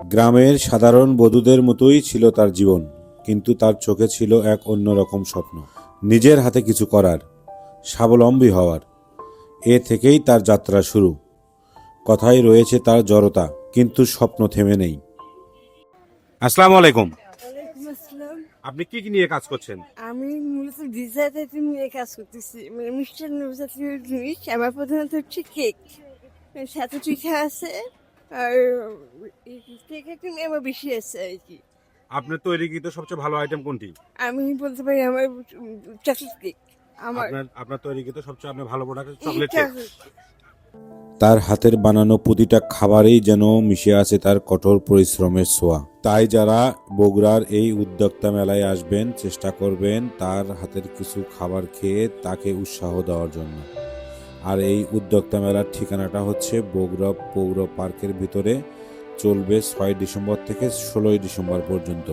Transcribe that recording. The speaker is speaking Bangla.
গ্রামের সাধারণ বধূদের মতোই ছিল তার জীবন, কিন্তু তার চোখে ছিল এক অন্যরকম স্বপ্ন, নিজের হাতে কিছু করার, স্বাবলম্বী হওয়ার। এ থেকেই তার যাত্রা শুরু। কথায় রয়েছে তার জড়তা, কিন্তু স্বপ্ন থেমে নেই। আসসালামু আলাইকুম। ওয়ালাইকুম আসসালাম। আপনি কি কি নিয়ে কাজ করছেন? আমি মূলত ডিজাইন নিয়ে কাজ করতেছি, মানে মিষ্টান্ন জাতীয় জিনিস। আমার প্রধানত হচ্ছে কেক, সাথে পিঠা আছে, আর কেক আইটেম আমার বেশি আছে আর কি। আপনার তৈরিকৃত সবচেয়ে ভালো আইটেম কোনটি? আমি বলতে পারি আমার চকলেট কেক। আমার আপনার তৈরিকৃত সবচেয়ে আপনার ভালো product chocolate cake. chocolate cake। তার হাতের বানানো প্রতিটা খাবারেই যেন মিশে আছে তার কঠোর পরিশ্রমের ছোঁয়া। তাই যারা বগুড়ার এই উদ্যোক্তা মেলায় আসবেন, চেষ্টা করবেন তার হাতের কিছু খাবার খেয়ে তাকে উৎসাহ দেওয়ার জন্য। আর এই উদ্যোক্তা মেলার ঠিকানাটা হচ্ছে বগুড়া পৌর পার্কের ভিতরে। চলবে 6 ডিসেম্বর থেকে 16 ডিসেম্বর পর্যন্ত।